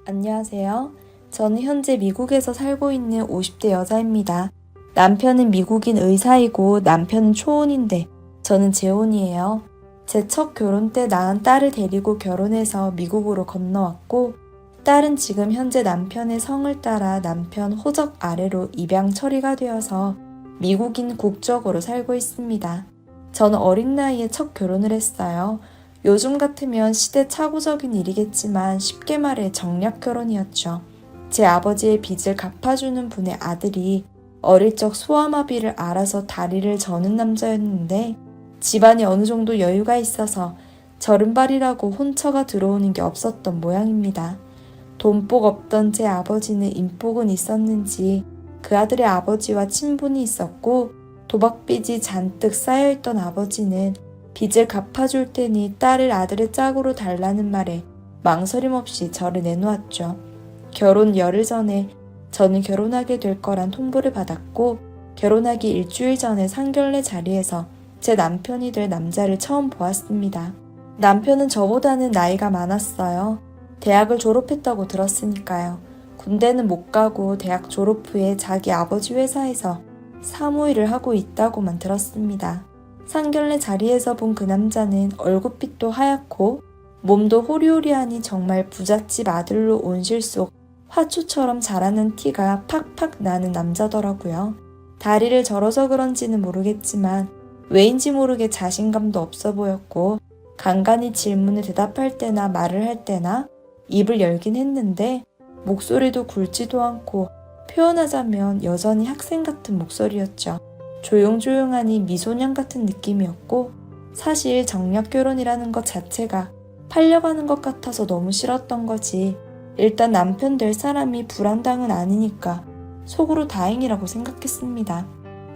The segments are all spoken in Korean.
안녕하세요. 저는 현재 미국에서 살고 있는 50대 여자입니다. 남편은 미국인 의사이고 남편은 초혼인데 저는 재혼이에요. 제 첫 결혼 때 낳은 딸을 데리고 결혼해서 미국으로 건너왔고 딸은 지금 현재 남편의 성을 따라 남편 호적 아래로 입양 처리가 되어서 미국인 국적으로 살고 있습니다. 저는 어린 나이에 첫 결혼을 했어요. 요즘 같으면 시대착오적인 일이겠지만 쉽게 말해 정략 결혼이었죠. 제 아버지의 빚을 갚아주는 분의 아들이 어릴 적 소아마비를 앓아서 다리를 저는 남자였는데 집안이 어느 정도 여유가 있어서 절름발이라고 혼처가 들어오는 게 없었던 모양입니다. 돈복 없던 제 아버지는 인복은 있었는지 그 아들의 아버지와 친분이 있었고 도박빚이 잔뜩 쌓여있던 아버지는 빚을 갚아줄 테니 딸을 아들의 짝으로 달라는 말에 망설임 없이 저를 내놓았죠. 결혼 열흘 전에 저는 결혼하게 될 거란 통보를 받았고 결혼하기 일주일 전에 상견례 자리에서 제 남편이 될 남자를 처음 보았습니다. 남편은 저보다는 나이가 많았어요. 대학을 졸업했다고 들었으니까요. 군대는 못 가고 대학 졸업 후에 자기 아버지 회사에서 사무일을 하고 있다고만 들었습니다. 상견례 자리에서 본 그 남자는 얼굴빛도 하얗고 몸도 호리호리하니 정말 부잣집 아들로 온실 속 화초처럼 자라는 티가 팍팍 나는 남자더라고요. 다리를 절어서 그런지는 모르겠지만 왜인지 모르게 자신감도 없어 보였고 간간히 질문에 대답할 때나 말을 할 때나 입을 열긴 했는데 목소리도 굵지도 않고 표현하자면 여전히 학생 같은 목소리였죠. 조용조용하니 미소년 같은 느낌이었고 사실 정략 결혼이라는 것 자체가 팔려가는 것 같아서 너무 싫었던 거지. 일단 남편 될 사람이 불안당은 아니니까 속으로 다행이라고 생각했습니다.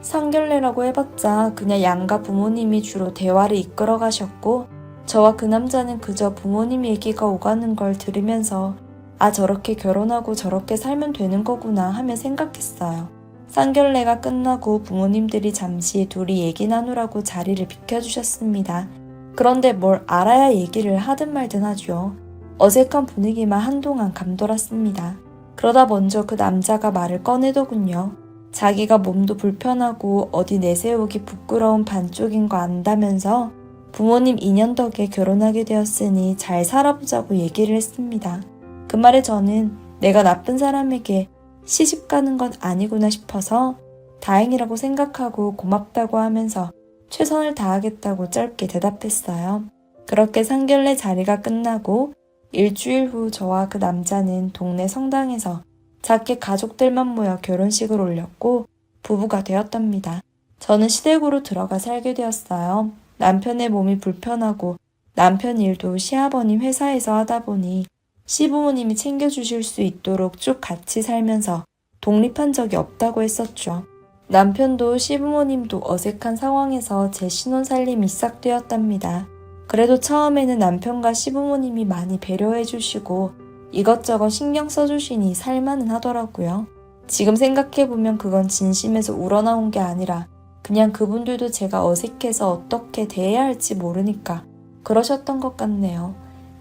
상견례라고 해봤자 그냥 양가 부모님이 주로 대화를 이끌어 가셨고 저와 그 남자는 그저 부모님 얘기가 오가는 걸 들으면서 아 저렇게 결혼하고 저렇게 살면 되는 거구나 하며 생각했어요. 상견례가 끝나고 부모님들이 잠시 둘이 얘기 나누라고 자리를 비켜주셨습니다. 그런데 뭘 알아야 얘기를 하든 말든 하죠. 어색한 분위기만 한동안 감돌았습니다. 그러다 먼저 그 남자가 말을 꺼내더군요. 자기가 몸도 불편하고 어디 내세우기 부끄러운 반쪽인 거 안다면서 부모님 인연 덕에 결혼하게 되었으니 잘 살아보자고 얘기를 했습니다. 그 말에 저는 내가 나쁜 사람에게 시집 가는 건 아니구나 싶어서 다행이라고 생각하고 고맙다고 하면서 최선을 다하겠다고 짧게 대답했어요. 그렇게 상견례 자리가 끝나고 일주일 후 저와 그 남자는 동네 성당에서 작게 가족들만 모여 결혼식을 올렸고 부부가 되었답니다. 저는 시댁으로 들어가 살게 되었어요. 남편의 몸이 불편하고 남편 일도 시아버님 회사에서 하다 보니 시부모님이 챙겨주실 수 있도록 쭉 같이 살면서 독립한 적이 없다고 했었죠. 남편도 시부모님도 어색한 상황에서 제 신혼살림이 시작되었답니다. 그래도 처음에는 남편과 시부모님이 많이 배려해 주시고 이것저것 신경 써주시니 살만은 하더라고요. 지금 생각해보면 그건 진심에서 우러나온 게 아니라 그냥 그분들도 제가 어색해서 어떻게 대해야 할지 모르니까 그러셨던 것 같네요.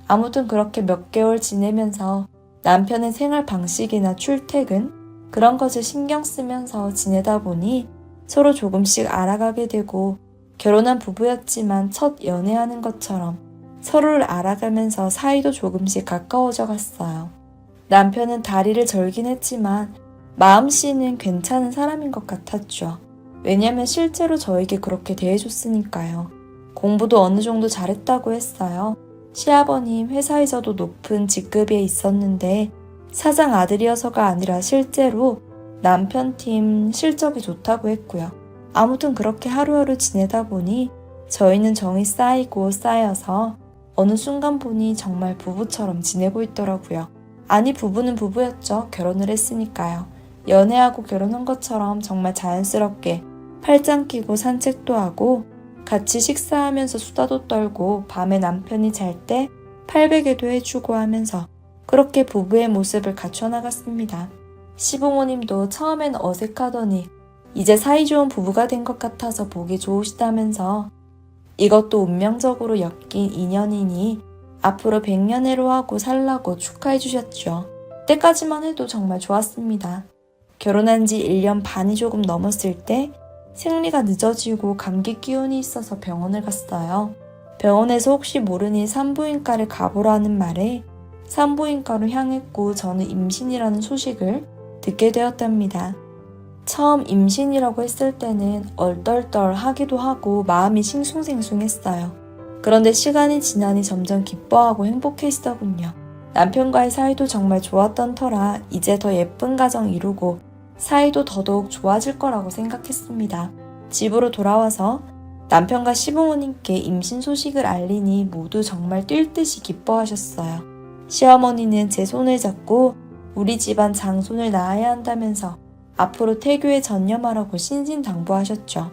아무튼 그렇게 몇 개월 지내면서 남편의 생활 방식이나 출퇴근 그런 것을 신경 쓰면서 지내다 보니 서로 조금씩 알아가게 되고 결혼한 부부였지만 첫 연애하는 것처럼 서로를 알아가면서 사이도 조금씩 가까워져 갔어요. 남편은 다리를 절긴 했지만 마음씨는 괜찮은 사람인 것 같았죠. 왜냐면 실제로 저에게 그렇게 대해줬으니까요. 공부도 어느 정도 잘했다고 했어요. 시아버님 회사에서도 높은 직급에 있었는데 사장 아들이어서가 아니라 실제로 남편 팀 실적이 좋다고 했고요. 아무튼 그렇게 하루하루 지내다 보니 저희는 정이 쌓이고 쌓여서 어느 순간 보니 정말 부부처럼 지내고 있더라고요. 아니 부부는 부부였죠. 결혼을 했으니까요. 연애하고 결혼한 것처럼 정말 자연스럽게 팔짱 끼고 산책도 하고 같이 식사하면서 수다도 떨고 밤에 남편이 잘 때 팔베개도 해주고 하면서 그렇게 부부의 모습을 갖춰나갔습니다. 시부모님도 처음엔 어색하더니 이제 사이좋은 부부가 된 것 같아서 보기 좋으시다면서 이것도 운명적으로 엮인 인연이니 앞으로 100년해로 하고 살라고 축하해 주셨죠. 그때까지만 해도 정말 좋았습니다. 결혼한 지 1년 반이 조금 넘었을 때 생리가 늦어지고 감기 기운이 있어서 병원을 갔어요. 병원에서 혹시 모르니 산부인과를 가보라는 말에 산부인과로 향했고 저는 임신이라는 소식을 듣게 되었답니다. 처음 임신이라고 했을 때는 얼떨떨하기도 하고 마음이 싱숭생숭했어요. 그런데 시간이 지나니 점점 기뻐하고 행복해지더군요. 남편과의 사이도 정말 좋았던 터라 이제 더 예쁜 가정 이루고 사이도 더더욱 좋아질 거라고 생각했습니다. 집으로 돌아와서 남편과 시부모님께 임신 소식을 알리니 모두 정말 뛸 듯이 기뻐하셨어요. 시어머니는 제 손을 잡고 우리 집안 장손을 낳아야 한다면서 앞으로 태교에 전념하라고 신신당부하셨죠.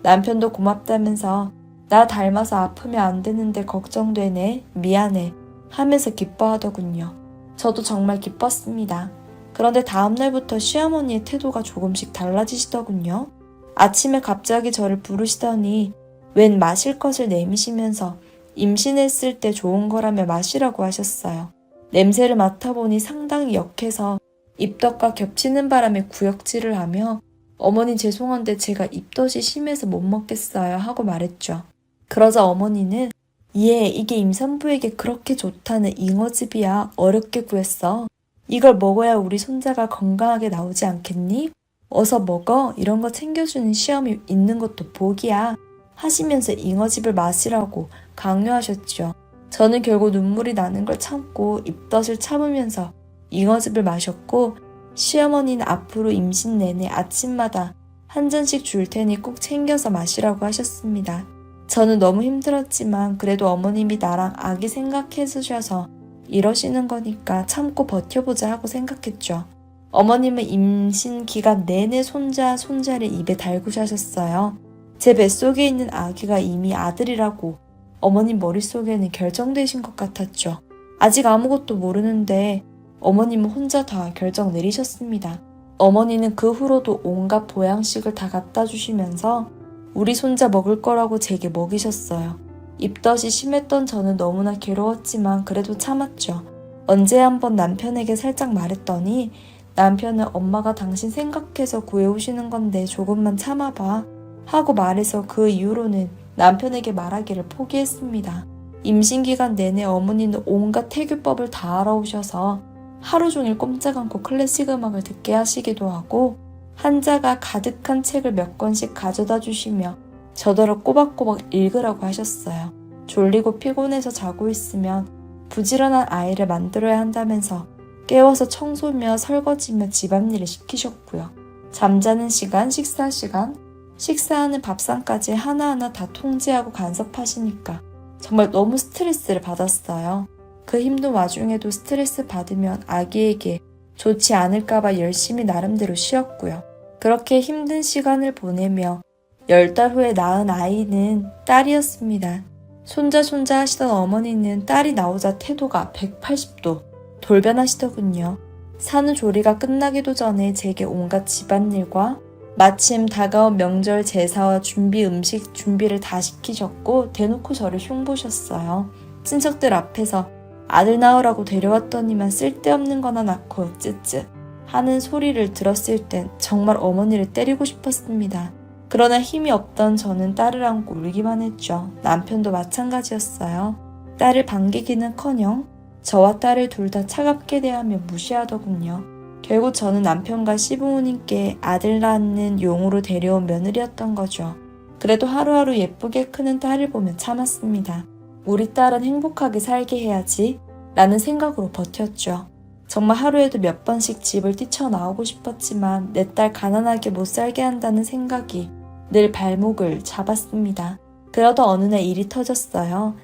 남편도 고맙다면서 나 닮아서 아프면 안 되는데 걱정되네, 미안해 하면서 기뻐하더군요. 저도 정말 기뻤습니다. 그런데 다음날부터 시어머니의 태도가 조금씩 달라지시더군요. 아침에 갑자기 저를 부르시더니 웬 마실 것을 내미시면서 임신했을 때 좋은 거라며 마시라고 하셨어요. 냄새를 맡아보니 상당히 역해서 입덧과 겹치는 바람에 구역질을 하며 어머니 죄송한데 제가 입덧이 심해서 못 먹겠어요 하고 말했죠. 그러자 어머니는 이게 임산부에게 그렇게 좋다는 잉어즙이야 어렵게 구했어. 이걸 먹어야 우리 손자가 건강하게 나오지 않겠니? 어서 먹어. 이런 거 챙겨주는 시험이 있는 것도 복이야. 하시면서 잉어즙을 마시라고 강요하셨죠. 저는 결국 눈물이 나는 걸 참고 입덧을 참으면서 잉어즙을 마셨고 시어머니는 앞으로 임신 내내 아침마다 한 잔씩 줄 테니 꼭 챙겨서 마시라고 하셨습니다. 저는 너무 힘들었지만 그래도 어머님이 나랑 아기 생각해 주셔서 이러시는 거니까 참고 버텨보자 하고 생각했죠. 어머님은 임신 기간 내내 손자를 입에 달구셨어요. 제 뱃속에 있는 아기가 이미 아들이라고 어머님 머릿속에는 결정되신 것 같았죠. 아직 아무것도 모르는데 어머님은 혼자 다 결정 내리셨습니다. 어머니는 그 후로도 온갖 보양식을 다 갖다 주시면서 우리 손자 먹을 거라고 제게 먹이셨어요. 입덧이 심했던 저는 너무나 괴로웠지만 그래도 참았죠. 언제 한번 남편에게 살짝 말했더니 남편은 엄마가 당신 생각해서 구해오시는 건데 조금만 참아봐 하고 말해서 그 이후로는 남편에게 말하기를 포기했습니다. 임신기간 내내 어머니는 온갖 태교법을 다 알아오셔서 하루 종일 꼼짝 않고 클래식 음악을 듣게 하시기도 하고 한자가 가득한 책을 몇 권씩 가져다 주시며 저더러 꼬박꼬박 읽으라고 하셨어요. 졸리고 피곤해서 자고 있으면 부지런한 아이를 만들어야 한다면서 깨워서 청소며 설거지며 집안일을 시키셨고요. 잠자는 시간, 식사 시간, 식사하는 밥상까지 하나하나 다 통제하고 간섭하시니까 정말 너무 스트레스를 받았어요. 그 힘든 와중에도 스트레스 받으면 아기에게 좋지 않을까봐 열심히 나름대로 쉬었고요. 그렇게 힘든 시간을 보내며 10달 후에 낳은 아이는 딸이었습니다. 손자 하시던 어머니는 딸이 나오자 태도가 180도 돌변하시더군요. 산후조리가 끝나기도 전에 제게 온갖 집안일과 마침 다가온 명절 제사와 음식 준비를 다 시키셨고 대놓고 저를 흉보셨어요. 친척들 앞에서 아들 낳으라고 데려왔더니만 쓸데없는 거나 낳고 쯧쯧 하는 소리를 들었을 땐 정말 어머니를 때리고 싶었습니다. 그러나 힘이 없던 저는 딸을 안고 울기만 했죠. 남편도 마찬가지였어요. 딸을 반기기는커녕 저와 딸을 둘 다 차갑게 대하며 무시하더군요. 결국 저는 남편과 시부모님께 아들 낳는 용으로 데려온 며느리였던 거죠. 그래도 하루하루 예쁘게 크는 딸을 보며 참았습니다. 우리 딸은 행복하게 살게 해야지 라는 생각으로 버텼죠. 정말 하루에도 몇 번씩 집을 뛰쳐나오고 싶었지만 내 딸 가난하게 못 살게 한다는 생각이 늘 발목을 잡았습니다. 그러다 어느 날 일이 터졌어요.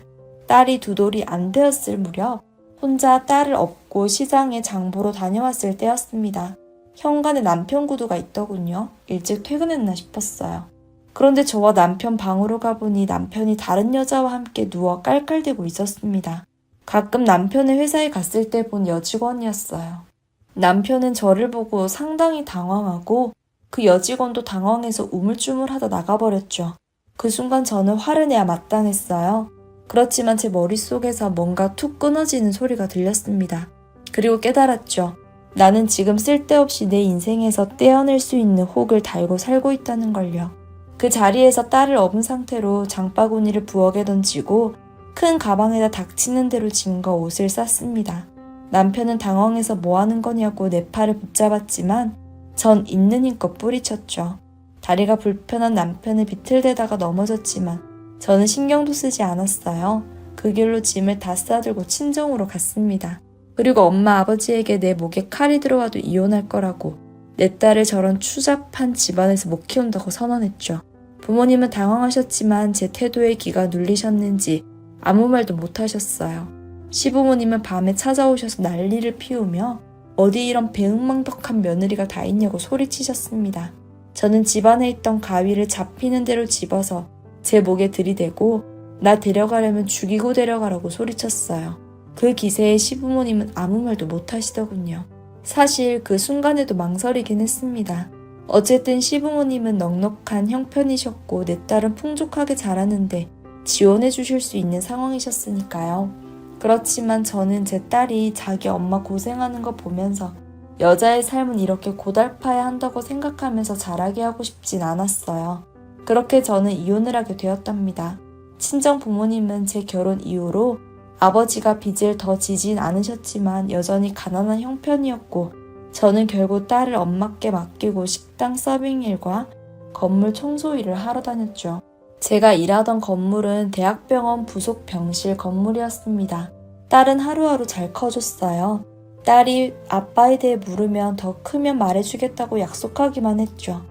딸이 2돌이 안 되었을 무렵 혼자 딸을 업고 시장에 장보러 다녀왔을 때였습니다. 현관에 남편 구두가 있더군요. 일찍 퇴근했나 싶었어요. 그런데 저와 남편 방으로 가보니 남편이 다른 여자와 함께 누워 깔깔대고 있었습니다. 가끔 남편의 회사에 갔을 때 본 여직원이었어요. 남편은 저를 보고 상당히 당황하고 그 여직원도 당황해서 우물쭈물하다 나가버렸죠. 그 순간 저는 화를 내야 마땅했어요. 그렇지만 제 머릿속에서 뭔가 툭 끊어지는 소리가 들렸습니다. 그리고 깨달았죠. 나는 지금 쓸데없이 내 인생에서 떼어낼 수 있는 혹을 달고 살고 있다는 걸요. 그 자리에서 딸을 업은 상태로 장바구니를 부엌에 던지고 큰 가방에다 닥치는 대로 짐과 옷을 쌌습니다. 남편은 당황해서 뭐 하는 거냐고 내 팔을 붙잡았지만 전 있는 힘껏 뿌리쳤죠. 다리가 불편한 남편을 비틀대다가 넘어졌지만 저는 신경도 쓰지 않았어요. 그 길로 짐을 다 싸들고 친정으로 갔습니다. 그리고 엄마 아버지에게 내 목에 칼이 들어와도 이혼할 거라고 내 딸을 저런 추잡한 집안에서 못 키운다고 선언했죠. 부모님은 당황하셨지만 제 태도에 기가 눌리셨는지 아무 말도 못 하셨어요. 시부모님은 밤에 찾아오셔서 난리를 피우며 어디 이런 배은망덕한 며느리가 다 있냐고 소리치셨습니다. 저는 집안에 있던 가위를 잡히는 대로 집어서 제 목에 들이대고 나 데려가려면 죽이고 데려가라고 소리쳤어요. 그 기세에 시부모님은 아무 말도 못 하시더군요. 사실 그 순간에도 망설이긴 했습니다. 어쨌든 시부모님은 넉넉한 형편이셨고 내 딸은 풍족하게 자라는데 지원해 주실 수 있는 상황이셨으니까요. 그렇지만 저는 제 딸이 자기 엄마 고생하는 거 보면서 여자의 삶은 이렇게 고달파야 한다고 생각하면서 자라게 하고 싶진 않았어요. 그렇게 저는 이혼을 하게 되었답니다. 친정 부모님은 제 결혼 이후로 아버지가 빚을 더 지진 않으셨지만 여전히 가난한 형편이었고 저는 결국 딸을 엄마께 맡기고 식당 서빙 일과 건물 청소 일을 하러 다녔죠. 제가 일하던 건물은 대학병원 부속 병실 건물이었습니다. 딸은 하루하루 잘 커졌어요. 딸이 아빠에 대해 물으면 더 크면 말해주겠다고 약속하기만 했죠.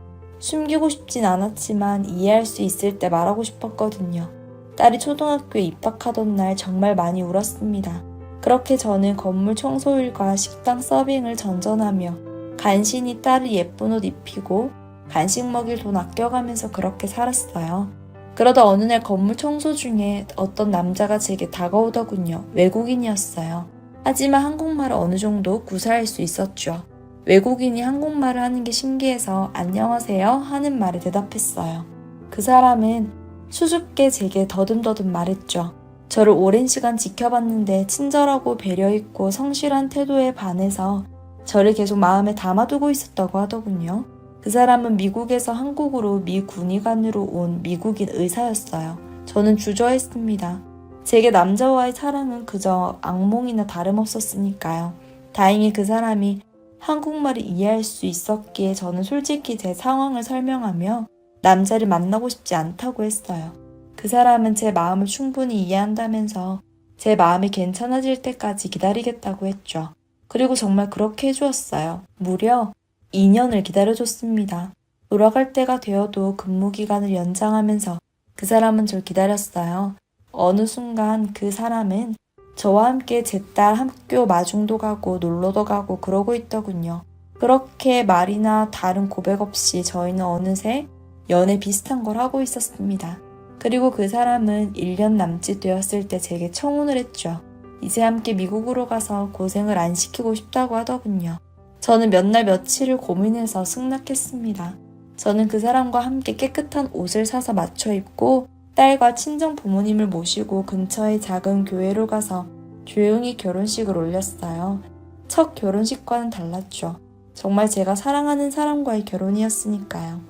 숨기고 싶진 않았지만 이해할 수 있을 때 말하고 싶었거든요. 딸이 초등학교에 입학하던 날 정말 많이 울었습니다. 그렇게 저는 건물 청소일과 식당 서빙을 전전하며 간신히 딸을 예쁜 옷 입히고 간식 먹일 돈 아껴가면서 그렇게 살았어요. 그러다 어느 날 건물 청소 중에 어떤 남자가 제게 다가오더군요. 외국인이었어요. 하지만 한국말을 어느 정도 구사할 수 있었죠. 외국인이 한국말을 하는 게 신기해서 안녕하세요 하는 말에 대답했어요. 그 사람은 수줍게 제게 더듬더듬 말했죠. 저를 오랜 시간 지켜봤는데 친절하고 배려있고 성실한 태도에 반해서 저를 계속 마음에 담아두고 있었다고 하더군요. 그 사람은 미국에서 한국으로 미 군의관으로 온 미국인 의사였어요. 저는 주저했습니다. 제게 남자와의 사랑은 그저 악몽이나 다름없었으니까요. 다행히 그 사람이 한국말을 이해할 수 있었기에 저는 솔직히 제 상황을 설명하며 남자를 만나고 싶지 않다고 했어요. 그 사람은 제 마음을 충분히 이해한다면서 제 마음이 괜찮아질 때까지 기다리겠다고 했죠. 그리고 정말 그렇게 해주었어요. 무려 2년을 기다려줬습니다. 돌아갈 때가 되어도 근무기간을 연장하면서 그 사람은 절 기다렸어요. 어느 순간 그 사람은 저와 함께 제 딸 학교 마중도 가고 놀러도 가고 그러고 있더군요. 그렇게 말이나 다른 고백 없이 저희는 어느새 연애 비슷한 걸 하고 있었습니다. 그리고 그 사람은 1년 남짓 되었을 때 제게 청혼을 했죠. 이제 함께 미국으로 가서 고생을 안 시키고 싶다고 하더군요. 저는 몇 날 며칠을 고민해서 승낙했습니다. 저는 그 사람과 함께 깨끗한 옷을 사서 맞춰 입고 딸과 친정 부모님을 모시고 근처의 작은 교회로 가서 조용히 결혼식을 올렸어요. 첫 결혼식과는 달랐죠. 정말 제가 사랑하는 사람과의 결혼이었으니까요.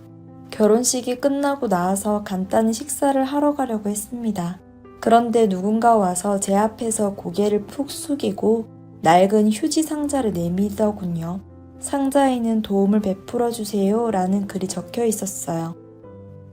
결혼식이 끝나고 나와서 간단히 식사를 하러 가려고 했습니다. 그런데 누군가 와서 제 앞에서 고개를 푹 숙이고 낡은 휴지 상자를 내미더군요. 상자에는 도움을 베풀어 주세요 라는 글이 적혀 있었어요.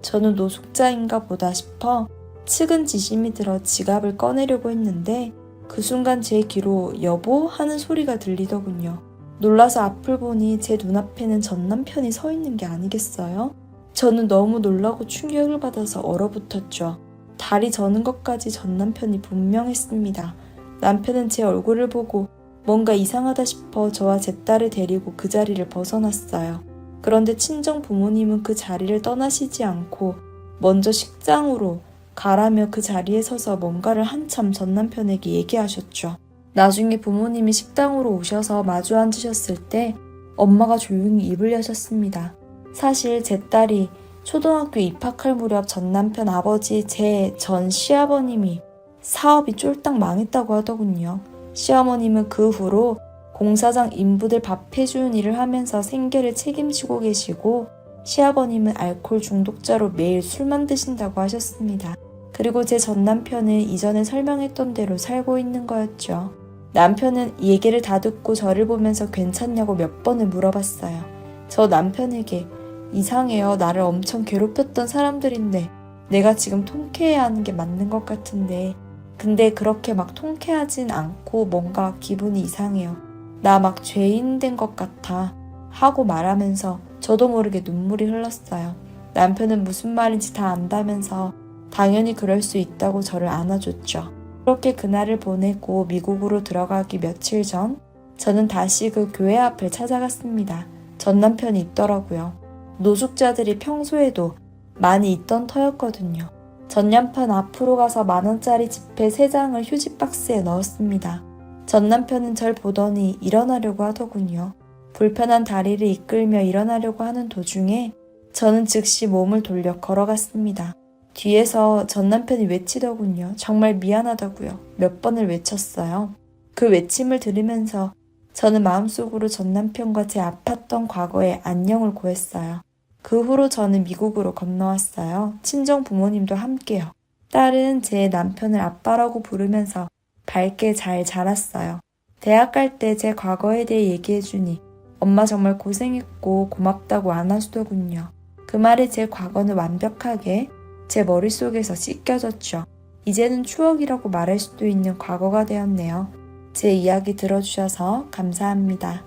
저는 노숙자인가 보다 싶어 측은지심이 들어 지갑을 꺼내려고 했는데 그 순간 제 귀로 여보 하는 소리가 들리더군요. 놀라서 앞을 보니 제 눈앞에는 전 남편이 서 있는 게 아니겠어요? 저는 너무 놀라고 충격을 받아서 얼어붙었죠. 다리 저는 것까지 전 남편이 분명했습니다. 남편은 제 얼굴을 보고 뭔가 이상하다 싶어 저와 제 딸을 데리고 그 자리를 벗어났어요. 그런데 친정 부모님은 그 자리를 떠나시지 않고 먼저 식장으로 가라며 그 자리에 서서 뭔가를 한참 전 남편에게 얘기하셨죠. 나중에 부모님이 식당으로 오셔서 마주 앉으셨을 때 엄마가 조용히 입을 여셨습니다. 사실 제 딸이 초등학교 입학할 무렵 전 남편 아버지 제 전 시아버님이 사업이 쫄딱 망했다고 하더군요. 시어머님은 그 후로 공사장 인부들 밥 해주는 일을 하면서 생계를 책임지고 계시고 시아버님은 알코올 중독자로 매일 술만 드신다고 하셨습니다. 그리고 제 전 남편은 이전에 설명했던 대로 살고 있는 거였죠. 남편은 이 얘기를 다 듣고 저를 보면서 괜찮냐고 몇 번을 물어봤어요. 저 남편에게 이상해요. 나를 엄청 괴롭혔던 사람들인데 내가 지금 통쾌해야 하는 게 맞는 것 같은데 근데 그렇게 막 통쾌하진 않고 뭔가 기분이 이상해요. 나 막 죄인 된 것 같아 하고 말하면서 저도 모르게 눈물이 흘렀어요. 남편은 무슨 말인지 다 안다면서 당연히 그럴 수 있다고 저를 안아줬죠. 그렇게 그날을 보내고 미국으로 들어가기 며칠 전 저는 다시 그 교회 앞을 찾아갔습니다. 전 남편이 있더라고요. 노숙자들이 평소에도 많이 있던 터였거든요. 전 남편 앞으로 가서 10,000원짜리 지폐 3장을 휴지 박스에 넣었습니다. 전 남편은 절 보더니 일어나려고 하더군요. 불편한 다리를 이끌며 일어나려고 하는 도중에 저는 즉시 몸을 돌려 걸어갔습니다. 뒤에서 전 남편이 외치더군요. 정말 미안하다고요. 몇 번을 외쳤어요. 그 외침을 들으면서 저는 마음속으로 전 남편과 제 아팠던 과거에 안녕을 고했어요. 그 후로 저는 미국으로 건너왔어요. 친정 부모님도 함께요. 딸은 제 남편을 아빠라고 부르면서 밝게 잘 자랐어요. 대학 갈 때 제 과거에 대해 얘기해주니 엄마 정말 고생했고 고맙다고 안아주더군요. 그 말에 제 과거는 완벽하게 제 머릿속에서 씻겨졌죠. 이제는 추억이라고 말할 수도 있는 과거가 되었네요. 제 이야기 들어주셔서 감사합니다.